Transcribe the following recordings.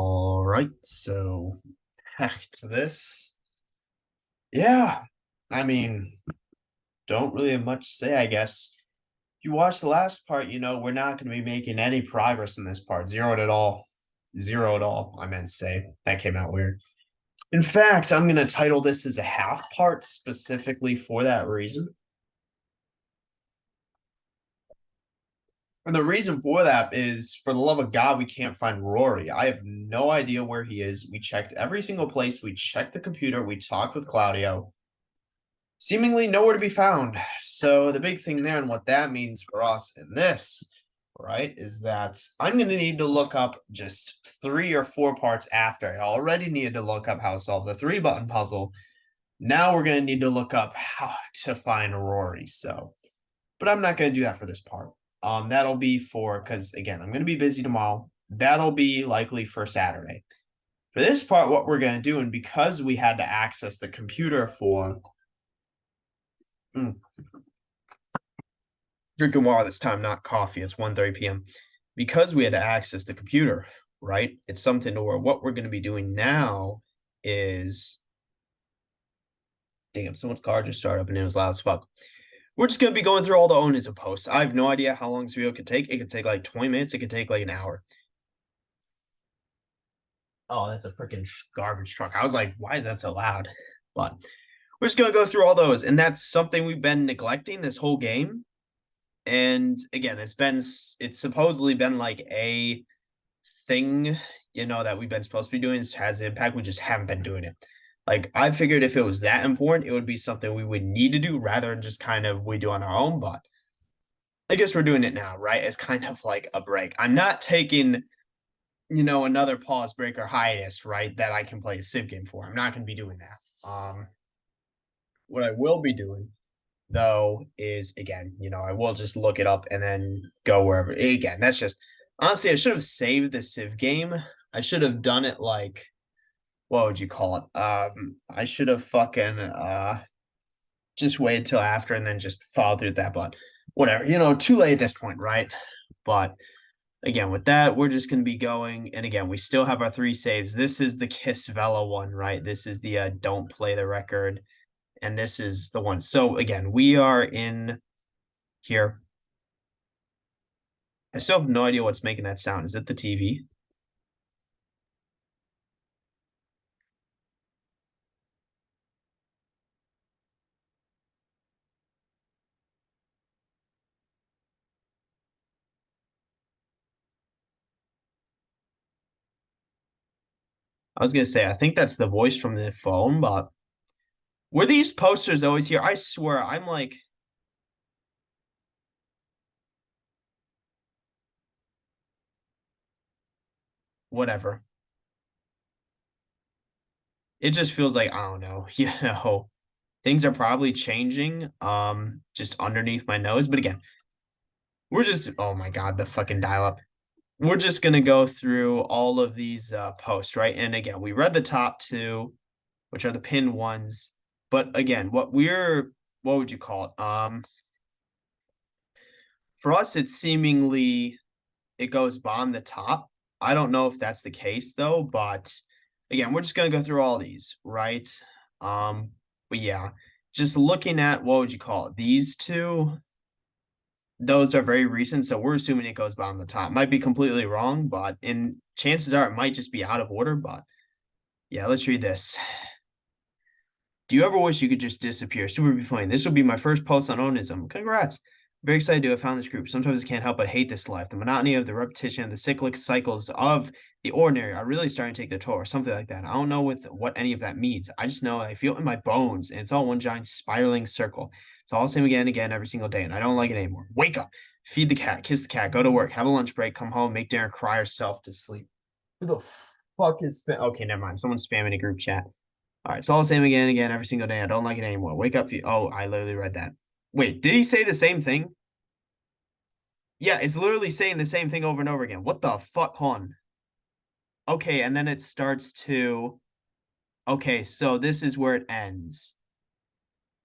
All right, so back to this. Yeah, I mean, don't really have much to say, I guess. If you watch the last part, we're not going to be making any progress in this part. Zero at all. Zero at all, I meant to say. That came out weird. In fact, I'm going to title this as a half part specifically for that reason. And the reason for that is, for the love of God, we can't find Rory. I have no idea where he is. We checked every single place. We checked the computer. We talked with Claudio. Seemingly nowhere to be found. So the big thing there and what that means for us in this, right, is that I'm going to need to look up just 3 or 4 parts after. I already needed to look up how to solve the 3-button puzzle. Now we're going to need to look up how to find Rory. So, but I'm not going to do that for this part. That'll be for, because again, I'm going to be busy tomorrow. That'll be likely for Saturday. For this part, what we're going to do, and because we had to access the computer for drinking water this time, not coffee. It's 1:30 p.m. Because we had to access the computer, right? It's something to where what we're going to be doing now is, damn, someone's car just started up and it was loud as fuck. We're just going to be going through all the Onism posts. I have no idea how long this video could take. It could take like 20 minutes. It could take like an hour. Oh, that's a freaking garbage truck. I was like, why is that so loud? But we're just going to go through all those. And that's something we've been neglecting this whole game. And again, it's supposedly been like a thing, that we've been supposed to be doing. This has impact. We just haven't been doing it. Like, I figured if it was that important, it would be something we would need to do rather than just kind of we do on our own. But I guess we're doing it now, right? It's kind of like a break. I'm not taking, another pause, break, or hiatus, right? That I can play a Civ game for. I'm not going to be doing that. What I will be doing though is, again, I will just look it up and then go wherever. Again, that's just, honestly, I should have saved the Civ game. I should have done it like, what would you call it? I should have fucking just waited till after and then just followed through with that, but whatever, too late at this point, right? But again, with that, we're just going to be going. And again, we still have our 3 saves. This is the Kiss Vela one, right? This is the don't play the record. And this is the one. So again, we are in here. I still have no idea what's making that sound. Is it the TV? I was gonna say, I think that's the voice from the phone, but were these posters always here? I swear, I'm like, whatever. It just feels like, I don't know, things are probably changing, just underneath my nose. But again, we're just, oh my God, the fucking dial up. We're just gonna go through all of these posts, right? And again, we read the top 2, which are the pinned ones. But again, what would you call it? For us, it's seemingly it goes bottom the top. I don't know if that's the case though, but again, we're just gonna go through all these, right? But yeah, just looking at, what would you call it? These 2, those are very recent, so we're assuming it goes bottom the top. Might be completely wrong, but in chances are it might just be out of order. But yeah, let's read this. Do you ever wish you could just disappear? Super be playing. This will be my first post on onism. Congrats. Very excited to have found this group. Sometimes I can't help but hate this life. The monotony of the repetition and the cyclic cycles of the ordinary are really starting to take the toll, or something like that. I don't know what any of that means. I just know I feel it in my bones, and it's all one giant spiraling circle. It's all the same again and again every single day, and I don't like it anymore. Wake up, feed the cat, kiss the cat, go to work, have a lunch break, come home, make dinner, cry herself to sleep. Who the fuck is spam? Okay, never mind. Someone's spamming a group chat. All right, it's all the same again and again every single day. I don't like it anymore. Wake up. Oh, I literally read that. Wait, did he say the same thing? Yeah, it's literally saying the same thing over and over again. What the fuck, hon? Okay, and then it starts to... Okay, so this is where it ends.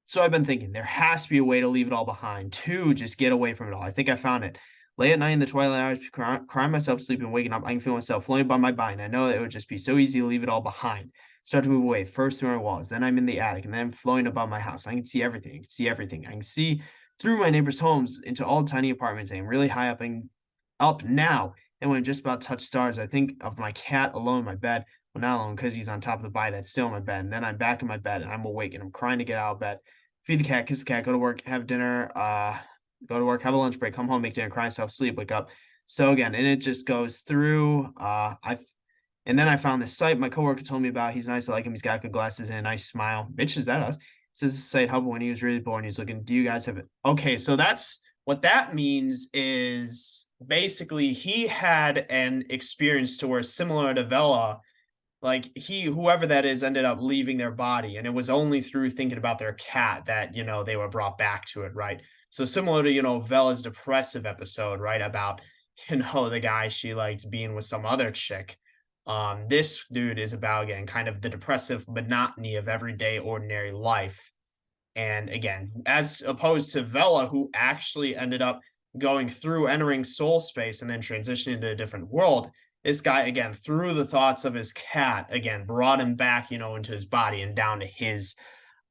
So I've been thinking there has to be a way to leave it all behind, to just get away from it all. I think I found it. Late at night in the twilight hours, crying myself to sleep and waking up, I can feel myself floating by my body, and I know that it would just be so easy to leave it all behind. Start to move away, first through my walls, then I'm in the attic, and then I'm floating above my house. I can see everything. I can see everything. I can see through my neighbors' homes into all tiny apartments. I'm really high up and up now. And when I'm just about to touch stars, I think of my cat alone in my bed. Well, not alone because he's on top of the body that's still in my bed. And then I'm back in my bed and I'm awake and I'm crying to get out of bed. Feed the cat, kiss the cat, go to work, have dinner, go to work, have a lunch break, come home, make dinner, cry myself, sleep, wake up. So again, and it just goes through. And then I found this site my coworker told me about. He's nice. I like him. He's got good glasses and a nice smile. Bitch, is that us? Says this site helped when he was really bored. He's looking. Do you guys have it? Okay, so that's what that means is basically he had an experience to where similar to Vela, like whoever that is ended up leaving their body, and it was only through thinking about their cat that they were brought back to it, right? So similar to Vela's depressive episode, right, about the guy she liked being with some other chick. This dude is about, again, kind of the depressive monotony of everyday ordinary life. And again, as opposed to Vela, who actually ended up going through entering soul space and then transitioning to a different world, this guy, again, through the thoughts of his cat, again, brought him back, into his body and down to his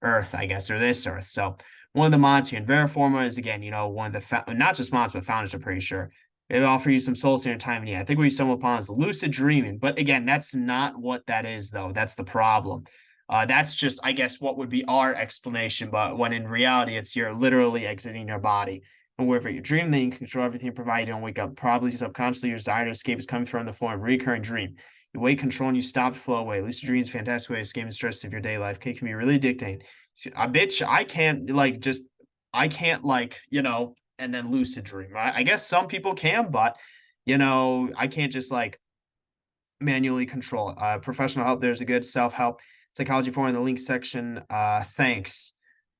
Earth, I guess, or this Earth. So one of the mods here in Verreforma is, again, one of the, not just mods, but founders, I'm pretty sure. They offer you some souls in your time of need. I think what you stumble upon is lucid dreaming. But again, that's not what that is, though. That's the problem. That's just, I guess, what would be our explanation. But when in reality, it's you're literally exiting your body. And wherever you dream, then you can control everything provided. You don't wake up. Probably subconsciously, your desire to escape is coming from in the form of a recurring dream. You wake, control, and you stop to flow away. Lucid dreams, fantastic way to escape the stress of your day life. It can be really addicting. So, a bitch, I can't and then lucid dream. I guess some people can, but I can't just manually control it. Professional help, there's a good self-help psychology forum in the link section. Thanks.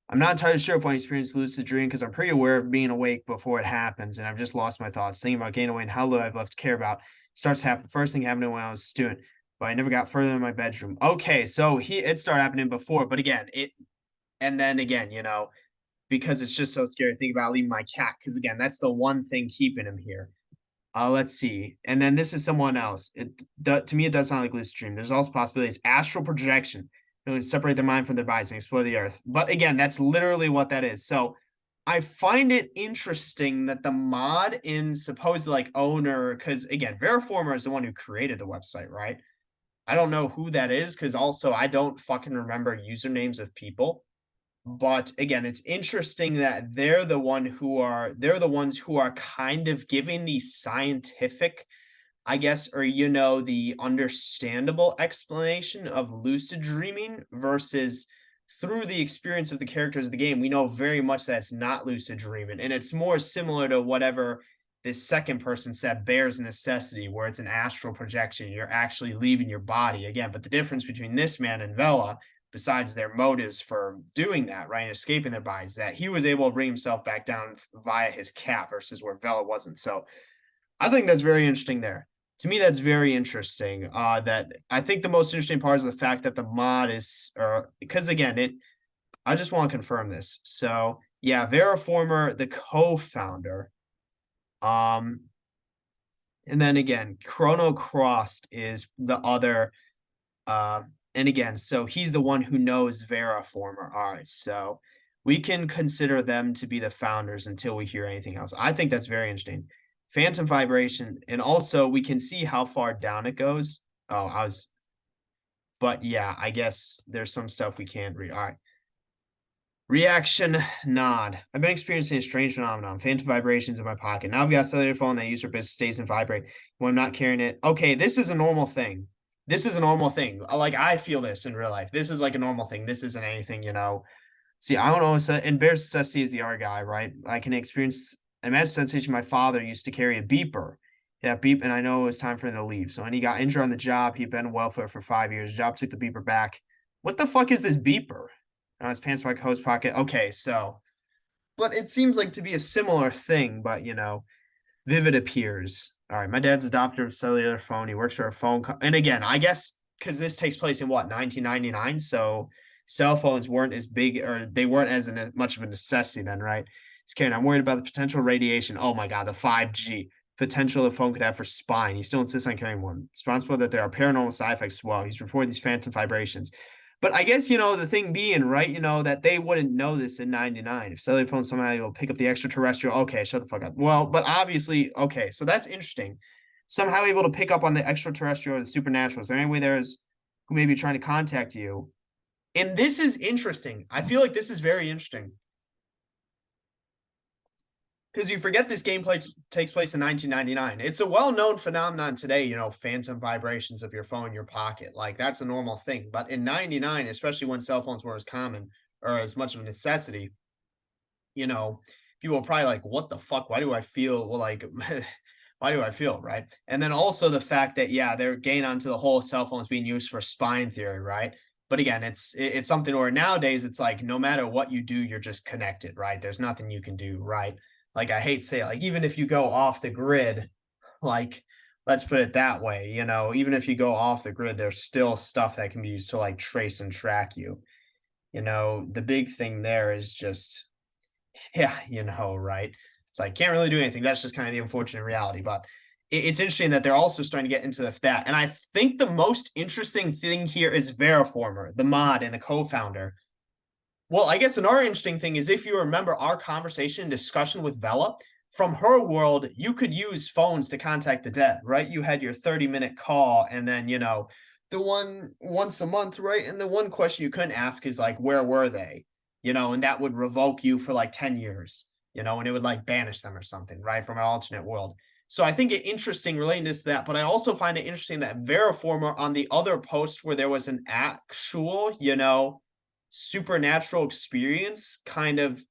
I'm not entirely sure if I experienced lucid dream because I'm pretty aware of being awake before it happens, and I've just lost my thoughts, thinking about getting away and how little I've left to care about. Starts to happen. The first thing happened when I was a student, but I never got further in my bedroom. Okay, so it started happening before, but again, and then again, because it's just so scary to think about leaving my cat. Because again, that's the one thing keeping him here. Let's see. And then this is someone else. To me, it does sound like lucid dream. There's also possibilities. Astral projection. Separate their mind from their bodies and explore the earth. But again, that's literally what that is. So I find it interesting that the mod in supposed owner, because again, Veriformer is the one who created the website, right? I don't know who that is because also I don't fucking remember usernames of people. But again, it's interesting that they're the ones who are kind of giving the scientific, I guess, or the understandable explanation of lucid dreaming versus through the experience of the characters of the game, we know very much that it's not lucid dreaming. And it's more similar to whatever this second person said, bears necessity, where it's an astral projection. You're actually leaving your body again. But the difference between this man and Vela, besides their motives for doing that, right, and escaping their bodies, that he was able to bring himself back down via his cat versus where Vela wasn't. So I think that's very interesting there. To me, that's very interesting. That I think the most interesting part is the fact that the mod is, because again, I just want to confirm this. So yeah, Veriformer, the co-founder, and then again, Chrono Crossed is the other, and again, so he's the one who knows Veriformer. All right, so we can consider them to be the founders until we hear anything else. I think that's very interesting. Phantom vibration, and also we can see how far down it goes. But yeah, I guess there's some stuff we can't read. All right. Reaction nod. I've been experiencing a strange phenomenon. Phantom vibrations in my pocket. Now I've got a cellular phone that I use for business, stays and vibrate when I'm not carrying it. Okay, this is a normal thing. This is a normal thing. Like I feel this in real life. This is like a normal thing. This isn't anything, See, I don't know. And Bear Necessity is the art guy, right? I can experience imagine sensation. My father used to carry a beeper. Yeah, beep, and I know it was time for him to leave. So when he got injured on the job, he'd been in welfare for 5 years. The job took the beeper back. What the fuck is this beeper? His pants pocket, hose pocket. Okay, so, but it seems like to be a similar thing, but Vivid appears. All right, my dad's adopted a cellular phone. He works for a phone and again, I guess because this takes place in what 1999, so cell phones weren't as big or they weren't as much of a necessity then, right? He's carrying, I'm worried about the potential radiation. Oh my God, the 5G potential the phone could have for spine. He still insists on carrying one. It's possible that there are paranormal side effects as well. He's reported these phantom vibrations. But I guess, the thing being, right, that they wouldn't know this in 99. If cellular phone somehow will pick up the extraterrestrial, okay, shut the fuck up. Well, but obviously, okay, so that's interesting. Somehow able to pick up on the extraterrestrial or the supernatural. Is there any way there's who may be trying to contact you? And this is interesting. I feel like this is very interesting. Because you forget this gameplay takes place in 1999. It's a well-known phenomenon today, phantom vibrations of your phone in your pocket. Like, that's a normal thing. But in 99, especially when cell phones were as common or as much of a necessity, you know, people are probably like, what the fuck? Why do I feel like why do I feel right? And then also the fact that yeah, they're getting onto the whole cell phones being used for spine theory, right? But again, it's something where nowadays it's like no matter what you do, you're just connected, right? There's nothing you can do, right? Like I hate to say, like even if you go off the grid, like let's put it that way, even if you go off the grid, there's still stuff that can be used to like trace and track you. The big thing there is just yeah, right? It's like can't really do anything. That's just kind of the unfortunate reality. But it's interesting that they're also starting to get into that. And I think the most interesting thing here is Veriformer, the mod and the co-founder. Well, I guess another interesting thing is if you remember our conversation discussion with Vela, from her world, you could use phones to contact the dead, right? You had your 30-minute call, and then, the one once a month, right? And the one question you couldn't ask is like, where were they? And that would revoke you for like 10 years, and it would like banish them or something, right? From an alternate world. So I think it interesting relating to that, but I also find it interesting that Veriformer on the other post where there was an actual, supernatural experience kind of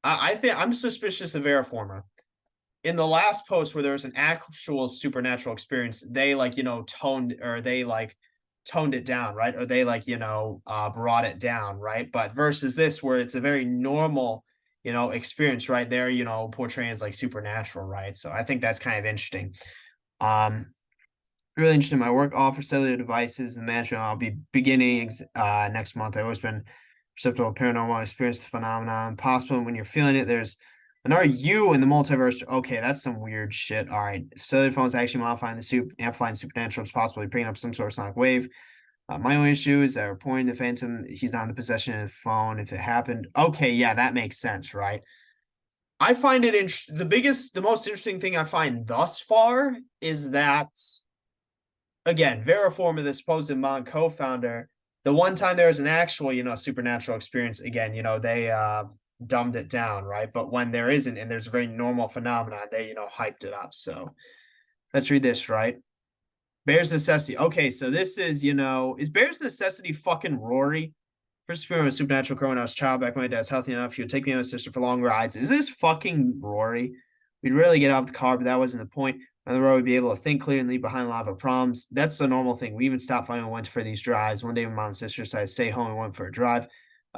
I think I'm suspicious of Veriformer. In the last post where there was an actual supernatural experience, they like, toned it down, right? Or they like, brought it down, right? But versus this where it's a very normal, experience right there, portraying as like supernatural, right? So I think that's kind of interesting. Um, really interested in my work offers cellular devices and management. I'll be beginning next month. I've always been perceptible paranormal experience phenomenon. Possible when you're feeling it. There's another you in the multiverse. Okay, that's some weird shit. All right. Cellular phone is actually modifying the amplifying supernatural is possibly bringing up some sort of sonic wave. My only issue is that we're pointing the phantom. He's not in the possession of the phone. If it happened, okay, yeah, that makes sense, right? I find it the most interesting thing I find thus far is that again, Veriform, the supposed Mon co-founder, the one time there was an actual, supernatural experience, again, they dumbed it down, right? But when there isn't, and there's a very normal phenomenon, they, hyped it up. So let's read this, right? Bear's Necessity. Okay, so this is Bear's Necessity fucking Rory? First experience with supernatural girl when I was a child back when my dad's healthy enough. He would take me and my sister for long rides. Is this fucking Rory? We'd rarely get out of the car, but that wasn't the point. On the road, we'd be able to think clearly and leave behind a lot of our problems. That's the normal thing. We even stopped fighting and went for these drives. One day, my mom and sister decided to stay home and went for a drive.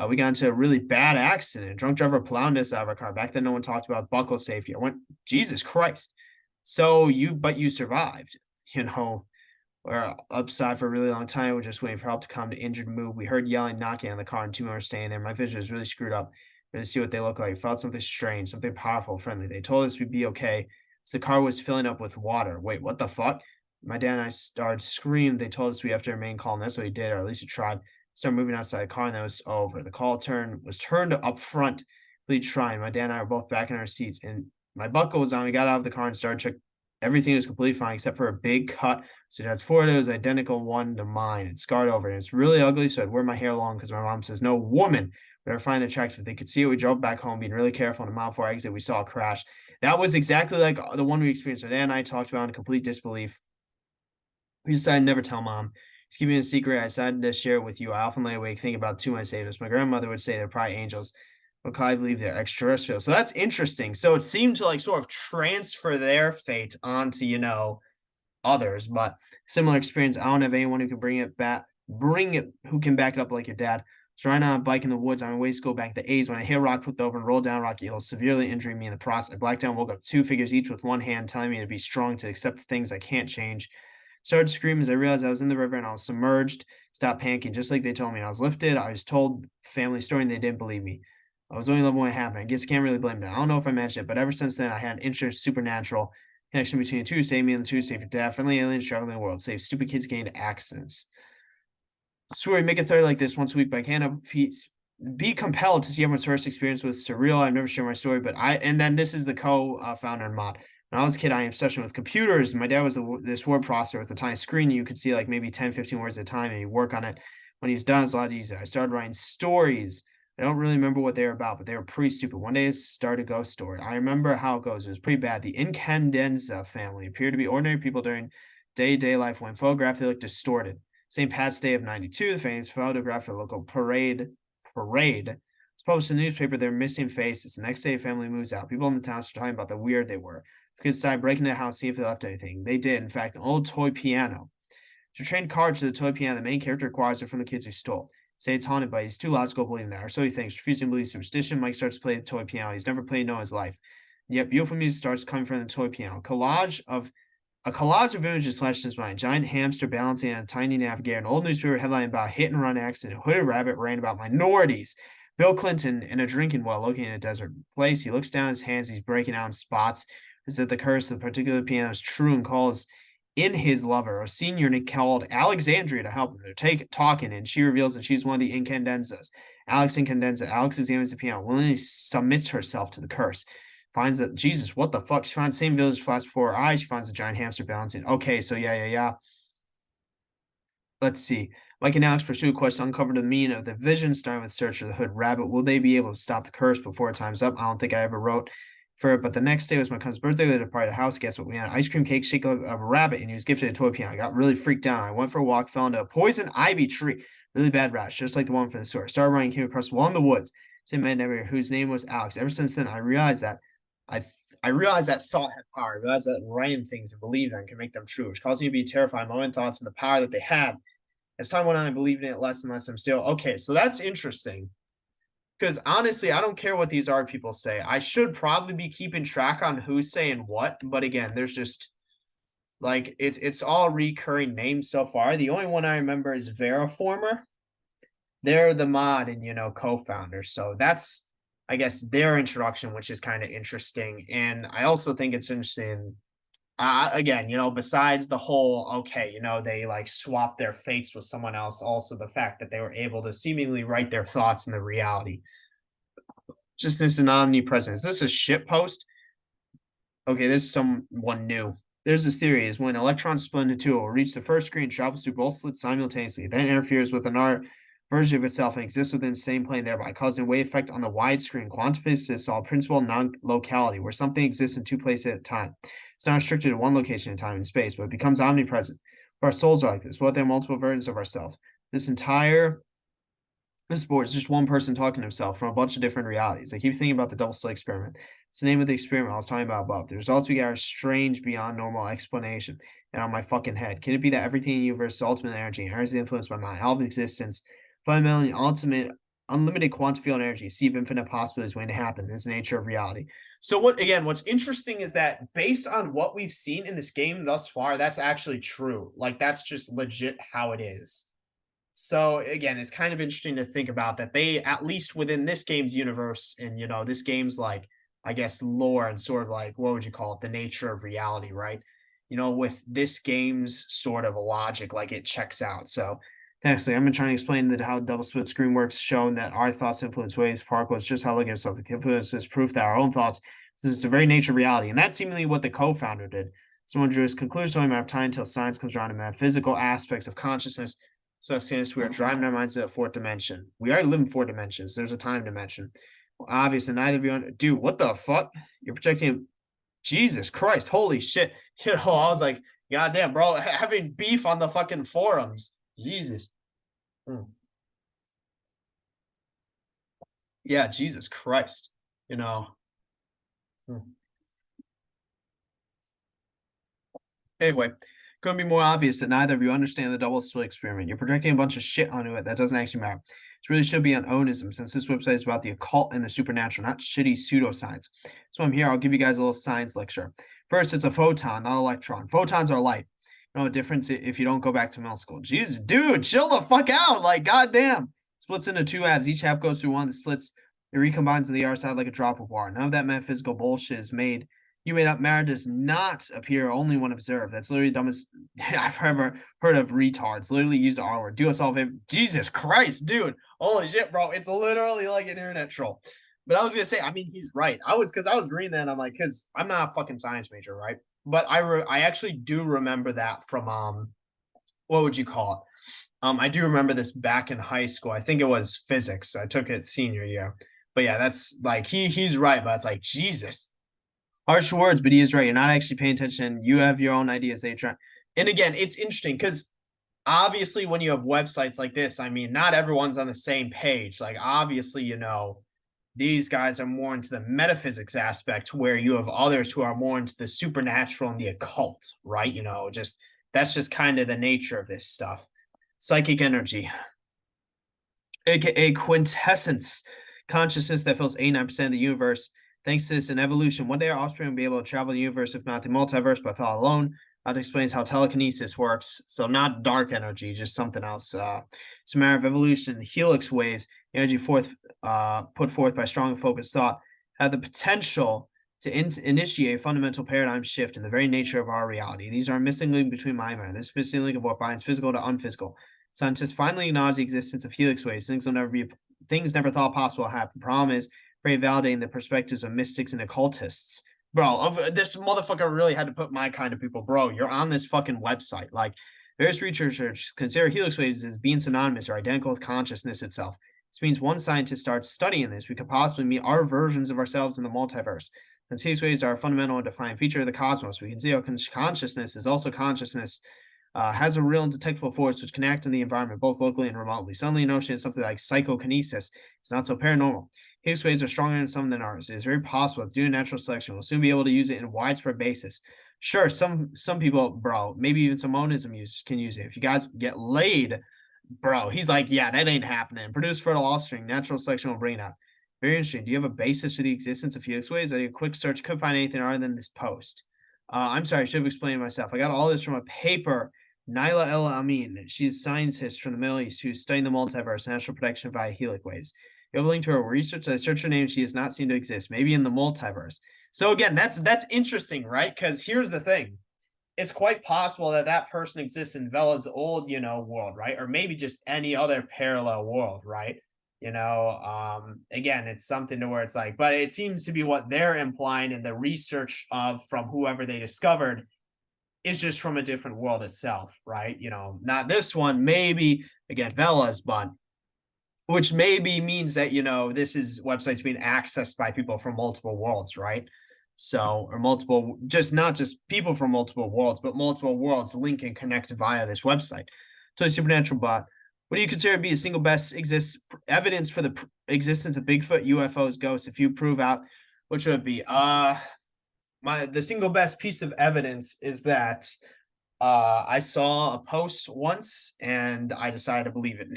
We got into a really bad accident. A drunk driver plowed us out of our car. Back then, no one talked about buckle safety. I went, Jesus Christ. But you survived, We're upside for a really long time. We're just waiting for help to come to injured move. We heard yelling, knocking on the car, and two men were staying there. My vision was really screwed up. We had to see what they looked like. Felt something strange, something powerful, friendly. They told us we'd be okay. So the car was filling up with water. Wait, what the fuck? My dad and I started screaming. They told us we have to remain calm. That's what we did, or at least we tried. Started moving outside the car, and that was over. The call was turned up front. We tried. My dad and I were both back in our seats, and my buckle was on. We got out of the car and started checking. Everything was completely fine except for a big cut. So dad's forehead was identical one to mine. It's scarred over, and it's really ugly. So I'd wear my hair long because my mom says no woman would ever find it attractive. They could see it. We drove back home, being really careful. And a mile before our exit, we saw a crash. That was exactly like the one we experienced. My dad and I talked about in complete disbelief. We decided to never tell mom. Just keeping it a secret. I decided to share it with you. I often lay awake thinking about two my saviors. My grandmother would say they're probably angels. But I believe they're extraterrestrial. So that's interesting. So it seemed to like sort of transfer their fate onto, others, but similar experience. I don't have anyone who can who can back it up like your dad. So riding on a bike in the woods on my way to school back at the A's when I hit a rock, flipped over and rolled down Rocky Hill, severely injuring me in the process. I blacked out and woke up two figures each with one hand telling me to be strong, to accept the things I can't change. Started to scream as I realized I was in the river and I was submerged. Stopped panicking just like they told me. I was lifted. I was told family story and they didn't believe me. I was only 11 when it happened. I guess I can't really blame them. I don't know if I mentioned it, but ever since then, I had an interest supernatural connection between the two. Save me and the two, save your dad. Friendly aliens traveling the world. Save stupid kids getting into accidents. Swear, make a third like this once a week, but I can't be compelled to see everyone's first experience with surreal. I've never shared my story, but and then this is the co-founder and mod. When I was a kid, I am obsessed with computers. My dad was this word processor with a tiny screen. You could see like maybe 10, 15 words at a time, and you work on it. When he was done, it's a lot to use it. I started writing stories. I don't really remember what they were about, but they were pretty stupid. One day, I started a ghost story. I remember how it goes. It was pretty bad. The Incandenza family appeared to be ordinary people during day-to-day life. When photographed, they looked distorted. St. Pat's Day of '92, the famous photograph of a local parade. It's published in the newspaper. They're missing faces. The next day, the family moves out. People in the town start talking about the weird they were. Because decided breaking the house, see if they left anything. They did. In fact, an old toy piano. To train cards to the toy piano, the main character acquires it from the kids who stole. Say it's haunted, but he's too logical believing that, or so he thinks. Refusing to believe superstition, Mike starts to play the toy piano. He's never played in his life. Yet beautiful music starts coming from the toy piano. A collage of images flashed in his mind. Giant hamster balancing on a tiny navigator. An old newspaper headline about a hit-and-run accident. A hooded rabbit ran about minorities. Bill Clinton in a drinking well looking in a desert place. He looks down at his hands. He's breaking out in spots. Is that the curse of the particular piano is true and calls in his lover, a senior called Alexandria, to help him. They're talking, and she reveals that she's one of the Incandenzas. Alex examines the piano, willingly submits herself to the curse. Finds that, Jesus, what the fuck? She finds the same village flash before her eyes. She finds a giant hamster balancing. Okay, so yeah. Let's see. Mike and Alex pursue a quest to uncover the meaning of the vision, starting with search for the hood rabbit. Will they be able to stop the curse before time's up? I don't think I ever wrote for it, but the next day was my cousin's birthday. We departed the house. Guess what? We had an ice cream cake shake of a rabbit, and he was gifted a toy piano. I got really freaked out. I went for a walk, fell into a poison ivy tree. Really bad rash, just like the one from the store. Started running, came across one in the woods. Same man never whose name was Alex. Ever since then, I realized that thought had power. I realized that writing things and believing them can make them true, which caused me to be terrified of my own thoughts and the power that they had. As time went on, I believed in it less and less. I'm still okay. So that's interesting. Because honestly, I don't care what these art people say. I should probably be keeping track on who's saying what. But again, there's just like it's all recurring names so far. The only one I remember is Veriformer. They're the mod and co-founder. So that's I guess their introduction, which is kind of interesting. And I also think it's interesting. Again, besides the whole, okay, they like swap their fates with someone else, also the fact that they were able to seemingly write their thoughts in the reality. Just this an omnipresent. Is this a shit post? Okay, this is someone new. There's this theory is when electrons split into two, it will reach the first screen, travels through both slits simultaneously, then interferes with another version of itself and exists within the same plane, thereby causing a wave effect on the wide screen. Quantum physicists saw a principle of non-locality, where something exists in two places at a time. It's not restricted to one location in time and space, but it becomes omnipresent. But our souls are like this. What if there are multiple versions of ourselves? This board is just one person talking to himself from a bunch of different realities. I keep thinking about the double slit experiment. It's the name of the experiment I was talking about above. The results we get are strange beyond normal explanation and on my fucking head. Can it be that everything in the universe is ultimate energy and is influenced by my all of existence? Fundamentally, ultimate, unlimited quantum field energy, see if infinite possibilities waiting to happen. This is the nature of reality. So what's interesting is that based on what we've seen in this game thus far, that's actually true. Like that's just legit how it is. So again, it's kind of interesting to think about that they, at least within this game's universe and this game's like, I guess, lore and sort of like, what would you call it? The nature of reality, right? With this game's sort of logic, like it checks out. So actually, I'm trying to explain that how double split screen works, showing that our thoughts influence waves, particles, just how looking at something influences proof that our own thoughts is the very nature of reality. And that's seemingly what the co-founder did. Someone drew his conclusion, only a matter of time until science comes around to metaphysical aspects of consciousness. So since we are driving our minds to the fourth dimension, we already live in four dimensions. There's a time dimension. Well, obviously, neither of you, dude, what the fuck? You're projecting, Jesus Christ, holy shit. I was like, goddamn, bro, having beef on the fucking forums. Jesus. Yeah, Jesus Christ. Anyway, couldn't be more obvious that neither of you understand the double split experiment. You're projecting a bunch of shit onto it that doesn't actually matter. It really should be on onism, since this website is about the occult and the supernatural, not shitty pseudoscience. So I'm here. I'll give you guys a little science lecture. First, it's a photon, not an electron. Photons are light. No difference if you don't go back to middle school. Jesus, dude, chill the fuck out. Like, goddamn. Splits into two halves. Each half goes through one of the slits It recombines to the other side like a drop of water. None of that metaphysical bullshit is made. You made up matter does not appear only when observed. That's literally the dumbest I've ever heard of retards. Literally use the R word. Do us all a favor. Jesus Christ, dude. Holy shit, bro. It's literally like an internet troll. But I was gonna say, I mean, he's right. I was reading that and I'm like, because I'm not a fucking science major, right? But I actually do remember that from what would you call it? I do remember this back in high school. I think it was physics. I took it senior year. But yeah, that's like he's right, but it's like Jesus. Harsh words, but he is right. You're not actually paying attention. You have your own ideas. They try. And again, it's interesting because obviously when you have websites like this, I mean, not everyone's on the same page. Like obviously, these guys are more into the metaphysics aspect, where you have others who are more into the supernatural and the occult, right? Just that's just kind of the nature of this stuff. Psychic energy, aka quintessence consciousness that fills 89% of the universe. Thanks to this and evolution, one day our offspring will be able to travel the universe, if not the multiverse, by thought alone. That explains how telekinesis works. So not dark energy, just something else. It's a matter of evolution. Helix waves, energy put forth by strong and focused thought, have the potential to initiate a fundamental paradigm shift in the very nature of our reality. These are a missing link between mind and matter. This missing link of what binds physical to unphysical. Scientists finally acknowledge the existence of helix waves. Things never thought possible to happen. Problem is, very validating the perspectives of mystics and occultists. Bro, this motherfucker really had to put my kind of people. Bro, you're on this fucking website. Like, various researchers consider helix waves as being synonymous or identical with consciousness itself. This means one scientist starts studying this, we could possibly meet our versions of ourselves in the multiverse. Since helix waves are a fundamental and defining feature of the cosmos, we can see how consciousness is also consciousness. Has a real and detectable force which can act in the environment both locally and remotely. Suddenly, a notion of something like psychokinesis is not so paranormal. Higgs waves are stronger in some than ours. It is very possible that due to natural selection, we'll soon be able to use it in a widespread basis. Sure, some people, bro, maybe even some monism users can use it. If you guys get laid, bro, he's like, yeah, that ain't happening. Produce fertile offspring, natural selection will bring it out. Very interesting. Do you have a basis for the existence of helix waves? A quick search could find anything other than this post. I'm sorry, I should have explained myself. I got all this from a paper. Naila El Amin, she's a scientist from the Middle East who's studying the multiverse and astral protection via helix waves. You have a link to her research. I searched her name. She does not seem to exist. Maybe in the multiverse. So again, that's interesting, right? Because here's the thing: it's quite possible that that person exists in Vela's old, world, right? Or maybe just any other parallel world, right? Again, it's something to where it's like, but it seems to be what they're implying in the research of from whoever they discovered is just from a different world itself, right? Not this one, maybe again Vela's, but which maybe means that this is websites being accessed by people from multiple worlds, right? So, or multiple, just not just people from multiple worlds, but multiple worlds link and connect via this website. Totally supernatural. But what do you consider to be a single best evidence for the existence of Bigfoot, UFOs, ghosts? If you prove out, which would be the single best piece of evidence is that I saw a post once and I decided to believe it.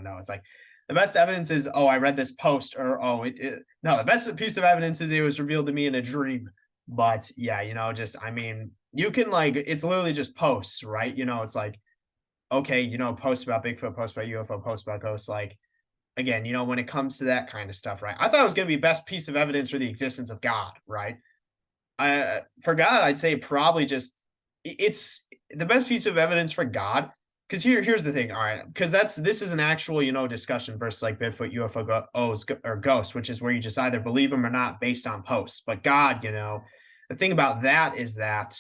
No, it's like the best evidence is, I read this post, or no, the best piece of evidence is it was revealed to me in a dream. But yeah, I mean, you can it's literally just posts, right? It's like, okay, posts about Bigfoot, posts about UFO, posts about ghosts. Like, again, when it comes to that kind of stuff, right? I thought it was going to be best piece of evidence for the existence of God, right? For God, I'd say probably just it's the best piece of evidence for God. Because here's the thing, all right, because this is an actual discussion versus like Bigfoot, UFO, or ghosts, which is where you just either believe them or not based on posts. But God, the thing about that is that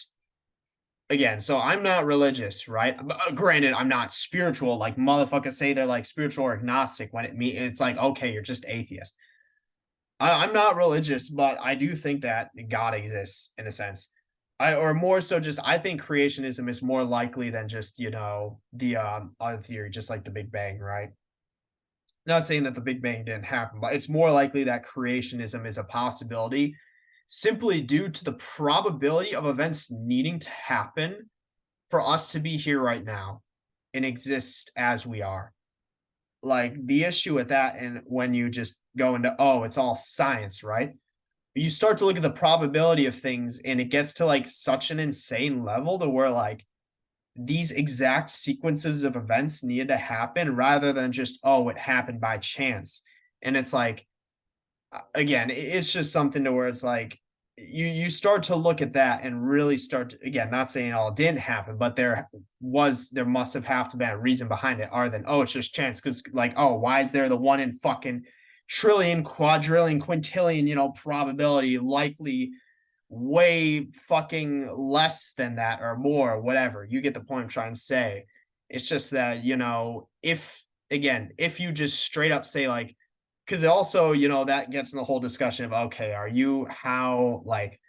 again, so I'm not religious, right? Granted, I'm not spiritual. Like motherfuckers say they're like spiritual or agnostic when it's like, okay, you're just atheist. I'm not religious, but I do think that God exists in a sense. Or more so just I think creationism is more likely than just, the other theory, just like the Big Bang, right? Not saying that the Big Bang didn't happen, but it's more likely that creationism is a possibility simply due to the probability of events needing to happen for us to be here right now and exist as we are. Like the issue with that, and when you just go into, it's all science, right? You start to look at the probability of things and it gets to like such an insane level to where like these exact sequences of events needed to happen rather than just, it happened by chance. And it's like, again, it's just something to where it's like you start to look at that and really start to, again, not saying all didn't happen, but there must have to be a reason behind it other than, oh, it's just chance. Because like, oh, why is there the one in fucking trillion, quadrillion, quintillion, probability, likely way fucking less than that or more, whatever. You get the point I'm trying to say. It's just that, if again, if you just straight up say like, because also, that gets in the whole discussion of, okay, are you how like,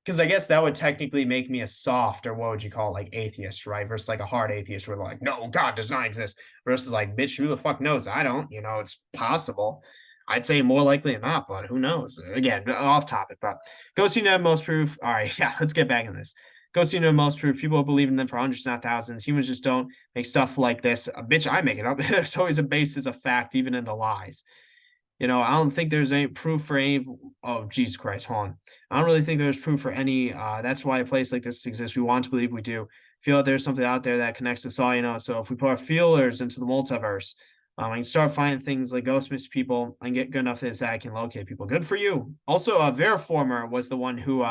because I guess that would technically make me a soft, or what would you call it, like atheist, right? Versus like a hard atheist where they're like, no, God does not exist. Versus like, bitch, who the fuck knows? I don't, it's possible. I'd say more likely than not, but who knows? Again, off topic, but ghosts seem to have most proof. All right, yeah, let's get back in this. Ghosts seem to have most proof. People believe in them for hundreds, not thousands. Humans just don't make stuff like this. Bitch, I make it up. There's always a basis of fact, even in the lies. I don't think there's any proof for any. Oh, Jesus Christ, hold on. I don't really think there's proof for any. That's why a place like this exists. We want to believe we do. Feel that there's something out there that connects us all, So if we put our feelers into the multiverse, I can start finding things like ghost miss people and get good enough that I can locate people. Good for you. Also, Veriformer was the one who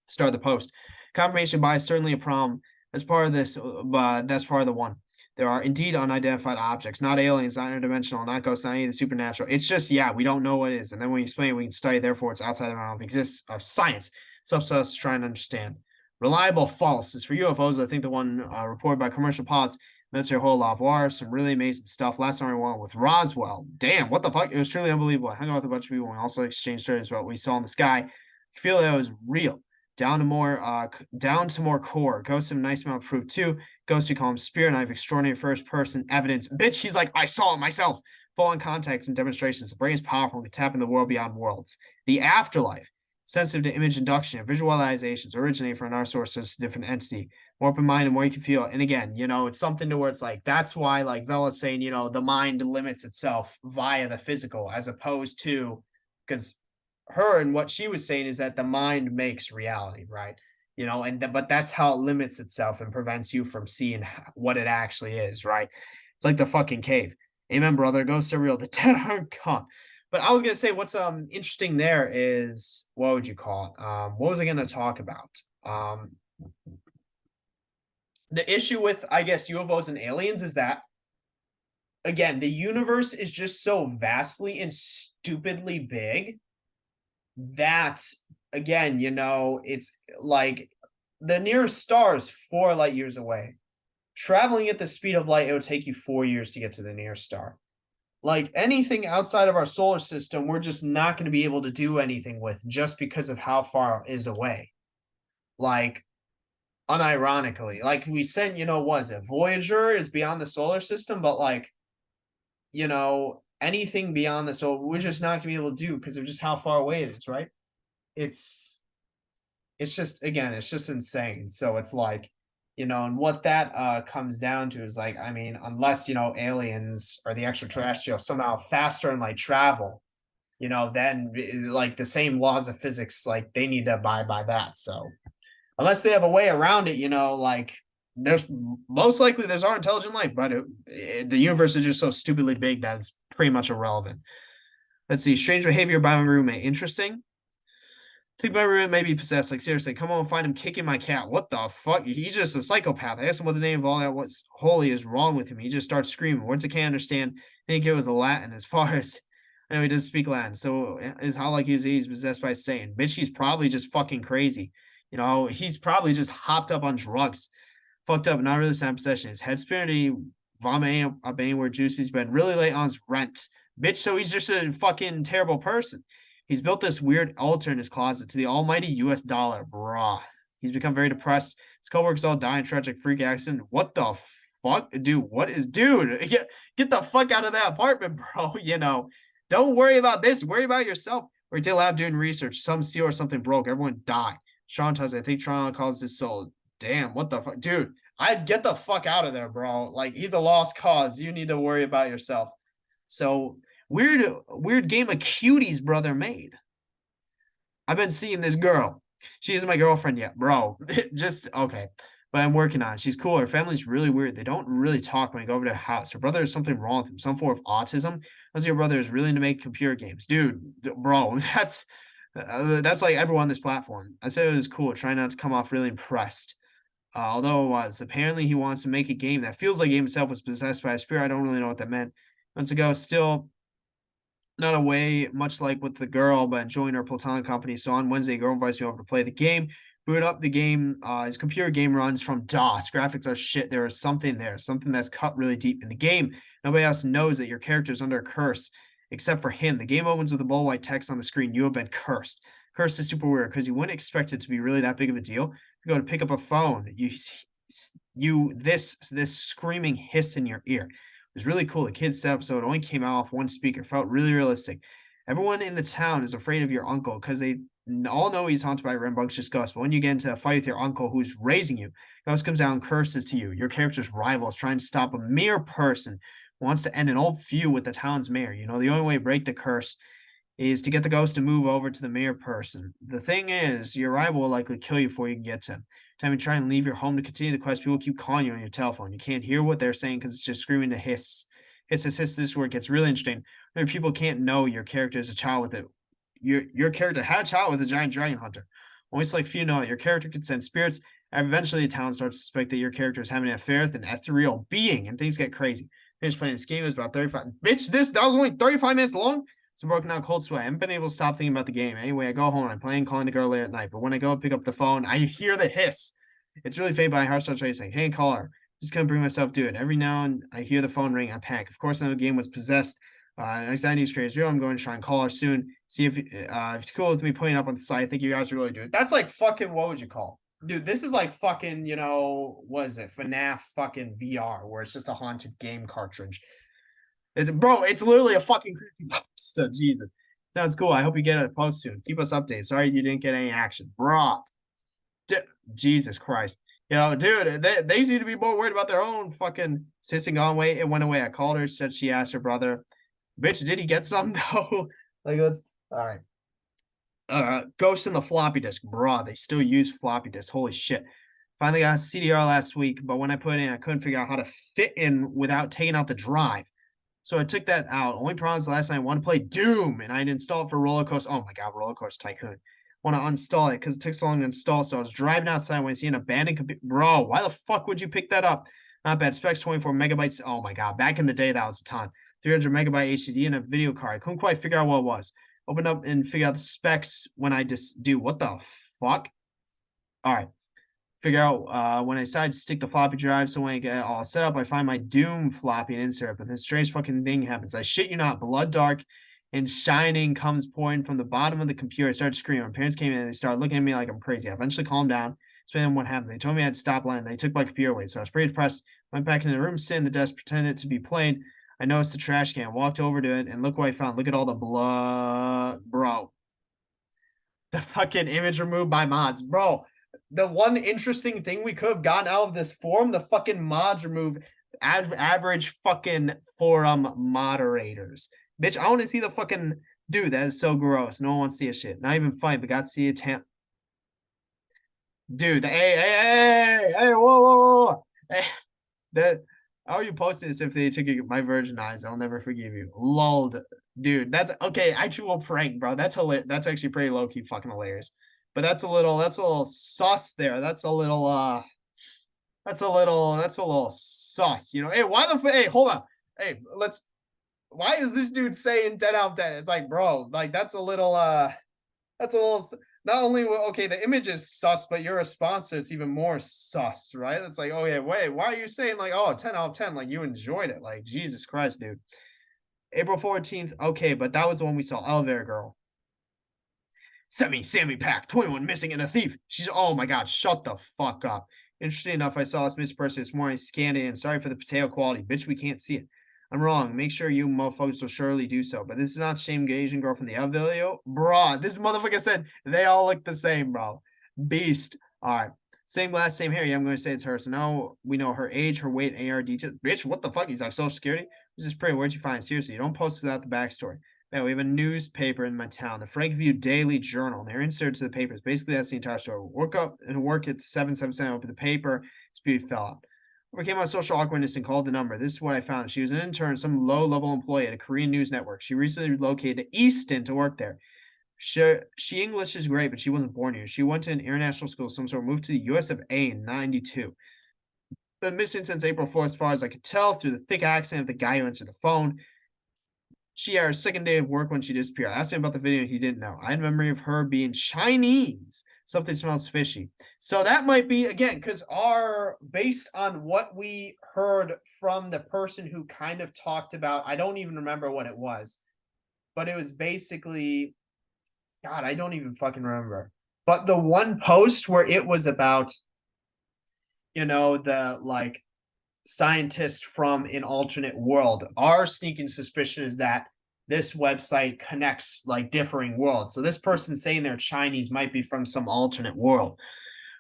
started the post. Confirmation bias certainly a problem. That's part of this, but that's part of the one. There are indeed unidentified objects, not aliens, not interdimensional, not ghosts, not any of the supernatural. It's just, yeah, we don't know what it is. And then when you explain it, we can study, therefore it's outside the realm of exists of science. It's up to us to try and understand. Reliable, false. As for UFOs, I think the one reported by commercial pilots meant a whole lot of war, some really amazing stuff. Last time I went with Roswell. Damn, what the fuck? It was truly unbelievable. I hung out with a bunch of people and also exchanged stories about what we saw in the sky. I feel that it was real. Down to more core. Ghosts have a nice amount of proof too. Ghosts, we call him spirit, and I have extraordinary first person evidence. Bitch, he's like, I saw it myself. Full on contact and demonstrations. The brain is powerful and can tap in the world beyond worlds. The afterlife, sensitive to image induction and visualizations, originate from our sources, different entity. More open mind and more you can feel. And again, it's something to where it's like, that's why, like Vela's saying, the mind limits itself via the physical, as opposed to, because her and what she was saying is that the mind makes reality, right? But that's how it limits itself and prevents you from seeing what it actually is, right? It's like the fucking cave. Amen, brother. Ghosts are real. The dead aren't gone. But I was gonna say what's interesting there is, what would you call it? What was I gonna talk about? The issue with, I guess, UFOs and aliens is that, again, the universe is just so vastly and stupidly big that, again, it's like the nearest star is 4 light years away. Traveling at the speed of light, it would take you 4 years to get to the nearest star. Like anything outside of our solar system, we're just not going to be able to do anything with just because of how far it is away. Like, unironically, like we sent, was it Voyager is beyond the solar system, but like, anything beyond the solar, we're just not gonna be able to do because of just how far away it is, right? It's just, again, it's just insane. So it's like, and what that comes down to is like, I mean, unless aliens or the extraterrestrials somehow faster in like travel, then like the same laws of physics, like they need to abide by that. So unless they have a way around it, like there's most likely there's our intelligent life, but the universe is just so stupidly big that it's pretty much irrelevant. Let's see. Strange behavior by my roommate. Interesting. I think my roommate may be possessed. Like, seriously, come on, find him kicking my cat. What the fuck? He's just a psychopath. I asked him what the name of all that what's holy is wrong with him. He just starts screaming. Words I can't understand. I think it was a Latin as far as I know he doesn't speak Latin. So is how like he's possessed by Satan. Bitch, he's probably just fucking crazy. He's probably just hopped up on drugs. Fucked up, not really sound possession. His head spinning, vomiting up anywhere juicy's been really late on his rent. Bitch, so he's just a fucking terrible person. He's built this weird altar in his closet to the almighty US dollar, brah. He's become very depressed. His coworkers all die in tragic freak accident. What the fuck? Dude, get the fuck out of that apartment, bro. Don't worry about this. Worry about yourself. We're at the lab doing research. Some seal or something broke. Everyone died. Sean tells, I think Toronto calls his soul. Damn, what the fuck? Dude, I'd get the fuck out of there, bro. Like, he's a lost cause. You need to worry about yourself. So, weird game of cuties brother made. I've been seeing this girl. She isn't my girlfriend yet, bro. Just, okay. but I'm working on it. She's cool. Her family's really weird. They don't really talk when I go over to her house. Her brother has something wrong with him, some form of autism. Also, your brother is really into make computer games. Dude, bro, that's like everyone on this platform. I said it was cool, trying not to come off really impressed. Although it was. Apparently, he wants to make a game that feels like the game itself was possessed by a spirit. I don't really know what that meant. Months ago, still not away, much like with the girl, but enjoying her platonic company. So on Wednesday, girl invites me over to play the game. Boot up the game. His computer game runs from DOS. Graphics are shit. There is something there, something that's cut really deep in the game. Nobody else knows that your character is under a curse except for him. The game opens with a bold white text on the screen. You have been cursed. Cursed is super weird because you wouldn't expect it to be really that big of a deal. You go to pick up a phone. This screaming hiss in your ear. It was really cool. The kids' episode only came out off one speaker, felt really realistic. Everyone in the town is afraid of your uncle because they all know he's haunted by a rambunctious ghost. But when you get into a fight with your uncle who's raising you, ghost comes out and curses to you. Your character's rival is trying to stop a mere person who wants to end an old feud with the town's mayor. You know, the only way to break the curse is to get the ghost to move over to the mayor person. The thing is, your rival will likely kill you before you can get to him. Time you try and leave your home to continue the quest, people keep calling you on your telephone. You can't hear what they're saying because it's just screaming to hiss. Hiss, hiss, hiss. This is where it gets really interesting. Where people can't know your character is a child with it. Your character had a child with a giant dragon hunter. Only select few know it. Your character can send spirits, and eventually the town starts to suspect that your character is having an affair with an ethereal being, and things get crazy. Finished playing this game. It was about 35. Bitch, that was only 35 minutes long. It's a broken out cold sweat. I haven't been able to stop thinking about the game. Anyway, I go home. I'm playing, calling the girl late at night. But when I go pick up the phone, I hear the hiss. It's really fade by. My heart starts racing. Hey, call her. Just couldn't bring myself to it. Every now and I hear the phone ring. I panic. Of course, now the game was possessed. Anxiety is crazy. I'm going to try and call her soon. See if it's cool with me putting up on the site. I think you guys really do it. That's like fucking, what would you call? Dude, this is like fucking, what is it? FNAF fucking VR, where it's just a haunted game cartridge. It's literally a fucking creepypasta. Jesus. Sounds cool. I hope you get a post soon. Keep us updated. Sorry you didn't get any action. Bruh. Jesus Christ. Dude, they seem to be more worried about their own fucking sissing on way. It went away. I called her, said she asked her brother. Bitch, did he get some though? Like, let's all right. Ghost in the floppy disk. Bruh, they still use floppy disk. Holy shit. Finally got a CDR last week, but when I put it in, I couldn't figure out how to fit in without taking out the drive. So I took that out. Only problem is last night I wanted to play Doom, and I'd install it for Roller Coaster. Oh my god, Roller Coaster Tycoon. Want to uninstall it because it took so long to install. So I was driving outside when I see an abandoned computer. Bro, why the fuck would you pick that up? Not bad. Specs 24 megabytes. Oh my god, back in the day that was a ton. 300 megabyte HDD and a video card. I couldn't quite figure out what it was. Open up and figure out the specs when I just do. What the fuck? All right. Figure out when I decide to stick the floppy drive. So when I get all set up, I find my Doom floppy and insert. But this strange fucking thing happens. I shit you not, blood dark and shining comes pouring from the bottom of the computer. I started screaming. My parents came in and they started looking at me like I'm crazy. I eventually calmed down, explained them what happened. They told me I had to stop lying. They took my computer away. So I was pretty depressed. Went back into the room, sitting at the desk, pretended to be playing. I noticed the trash can, walked over to it, and look what I found. Look at all the blood. Bro. The fucking image removed by mods. Bro, the one interesting thing we could have gotten out of this forum, the fucking mods remove average fucking forum moderators. Bitch, I want to see the fucking dude. That is so gross. No one wants to see a shit. Not even fight, but got to see a tam. Dude, hey, whoa. Hey, how are you posting this if they took my virgin eyes? I'll never forgive you. Lulled. Dude, that's okay. Actual prank, bro. That's hilarious. That's actually pretty low-key fucking hilarious. But that's a little sus there. That's a little sus, Hey, hey, hold on. Hey, why is this dude saying 10 out of 10? It's like, bro, like that's a little not only okay, the image is sus, but your response to it's even more sus, right? It's like, oh yeah, wait, why are you saying like, oh, 10 out of 10? Like you enjoyed it. Like, Jesus Christ, dude. April 14th, okay, but that was the one we saw. Elevator Girl. Sammy Pack, 21 missing and a thief. She's, oh my god, shut the fuck up. Interesting enough, I saw this missing person this morning, scanned it in. Sorry for the potato quality. Bitch, we can't see it. I'm wrong. Make sure you motherfuckers will surely do so. But this is not shame Asian girl from the other video. Bro, this motherfucker said they all look the same, bro. Beast. All right. Same glass, same hair. Yeah, I'm going to say it's her. So now we know her age, her weight, AR details. Bitch, what the fuck? He's like Social Security? This is pretty. Where'd you find it? Seriously, you don't post without the backstory. Yeah, we have a newspaper in my town, the Frankview Daily Journal. They're inserts to the papers. Basically, that's the entire story. Woke up and work at 7 open the paper. Speed fell out. Overcame my social awkwardness and called the number. This is what I found. She was an intern, some low-level employee at a Korean news network. She recently relocated to Easton to work there. She English is great, but she wasn't born here. She went to an international school, some sort, moved to the US of A in 92. Been missing since April 4th, as far as I could tell through the thick accent of the guy who answered the phone. She had her second day of work when she disappeared. I asked him about the video and he didn't know. I had a memory of her being Chinese. Something smells fishy. So that might be, again, because based on what we heard from the person who kind of talked about, I don't even remember what it was, but it was basically, God, I don't even fucking remember. But the one post where it was about, the like scientist from an alternate world. Our sneaking suspicion is that this website connects like differing worlds. So this person saying they're Chinese might be from some alternate world.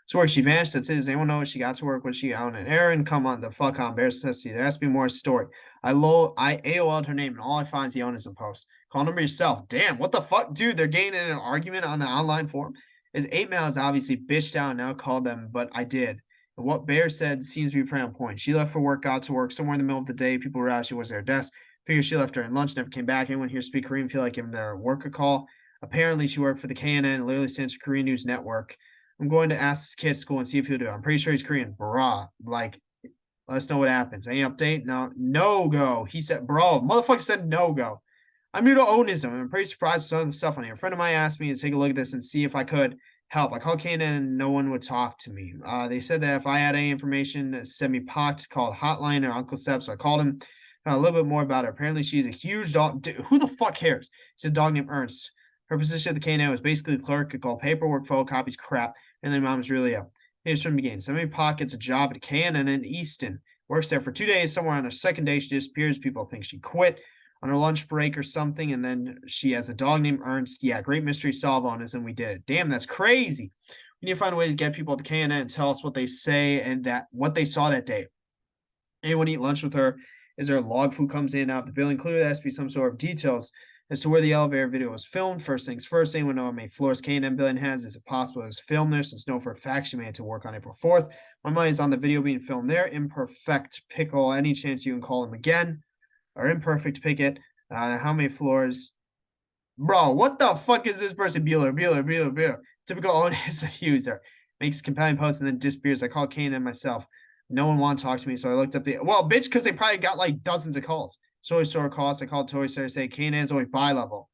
So where she vanished, that's it. Does anyone know what she got to work? Was she on an errand? Come on, the fuck on, Bear says, there has to be more story. I AOL'd her name and all I find is the Onism post. Call number yourself. Damn, what the fuck? Dude, they're getting in an argument on the online forum. His 8 mail is obviously bitched out and now called them, but I did. And what Bear said seems to be pretty on point. She left for work, got to work somewhere in the middle of the day. People realized she was at her desk. Figured she left during lunch, never came back. Anyone here speak Korean feel like giving their work a call. Apparently, she worked for the KNN, literally stands for Korean News Network. I'm going to ask this kid at school and see if he'll do it. I'm pretty sure he's Korean. Bruh. Like, let us know what happens. Any update? No go. He said, bro, motherfucker said no go. I'm new to Onism. I'm pretty surprised with some of the stuff on here. A friend of mine asked me to take a look at this and see if I could help. I called Canaan and no one would talk to me. They said that if I had any information, send me pot, call hotline or Uncle Seb. So I called him, a little bit more about her. Apparently, she's a huge dog. Dude, who the fuck cares? It's a dog named Ernst. Her position at the Canaan was basically clerk, could call paperwork, photocopies, crap, and then mom's really up. Here's from the beginning. Somebody pockets a job at Canaan in Easton. Works there for 2 days. Somewhere on her second day, she disappears. People think she quit on her lunch break or something, and then she has a dog named Ernst. Yeah, great mystery solve on us, and we did it. Damn, that's crazy. We need to find a way to get people at the KNN and tell us what they say and that what they saw that day. Anyone eat lunch with her? Is there a log who comes in and out of the building? Clearly, there has to be some sort of details as to where the elevator video was filmed. First things first, anyone know how many floors KNN building has? Is it possible it was filmed there? Since no for a fact she made it to work on April 4th. My money is on the video being filmed there. Imperfect pickle. Any chance you can call him again? Or imperfect picket. How many floors? Bro, what the fuck is this person? Bueller. Typical Onis user. Makes compelling posts and then disappears. I called Kane and myself. No one wanted to talk to me, so I looked up bitch, because they probably got like dozens of calls. Toy store calls. I called Toy Store to say Kane is only bi-level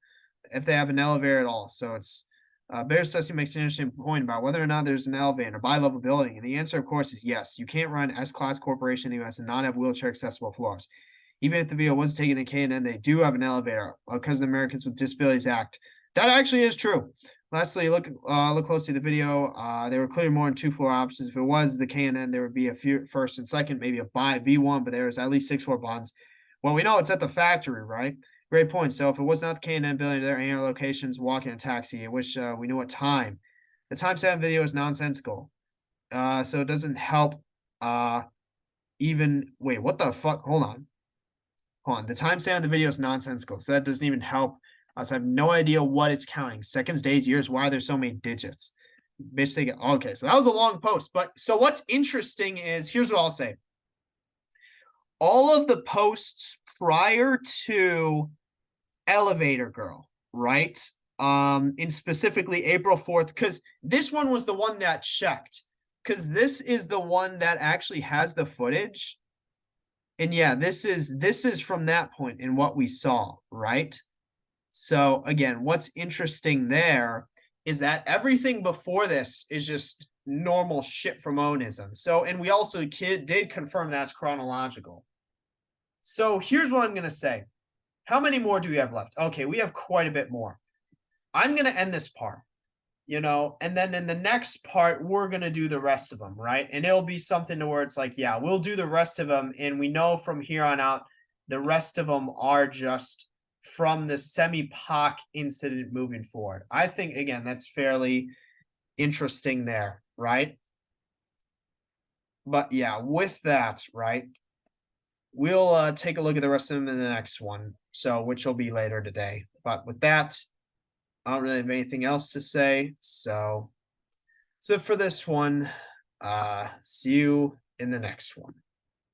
if they have an elevator at all. So it's Bear Sussy makes an interesting point about whether or not there's an elevator in a bi-level building. And the answer, of course, is yes. You can't run S-Class Corporation in the US and not have wheelchair accessible floors. Even if the video was taken to KNN, they do have an elevator because of the Americans with Disabilities Act. That actually is true. Lastly, look closely at the video. There were clearly more than 2 floor options. If it was the KNN, there would be a few first and second, maybe a B1, but there's at least 6 floor bonds. Well, we know it's at the factory, right? Great point. So if it was not the KNN building, there are any other locations, walking a taxi. I wish we knew what time. The timestamp video is nonsensical. So it doesn't help even wait, what the fuck? Hold on. The timestamp of the video is nonsensical, so that doesn't even help us. I have no idea what it's counting. Seconds, days, years. Why are there so many digits? Basically, okay, so that was a long post. But so what's interesting is, here's what I'll say. All of the posts prior to Elevator Girl, right? In specifically April 4th, because this one was the one that checked. Because this is the one that actually has the footage. And yeah, this is from that point in what we saw, right? So again, what's interesting there is that everything before this is just normal shit from Onism. So, and we also did confirm that's chronological. So here's what I'm going to say. How many more do we have left? Okay, we have quite a bit more. I'm going to end this part. And then in the next part, we're going to do the rest of them, right? And it'll be something to where it's like, yeah, we'll do the rest of them. And we know from here on out, the rest of them are just from the semi-POC incident moving forward. I think, again, that's fairly interesting there, right? But yeah, with that, right? we'll take a look at the rest of them in the next one. So, which will be later today. But with that, I don't really have anything else to say. So, that's it for this one. See you in the next one.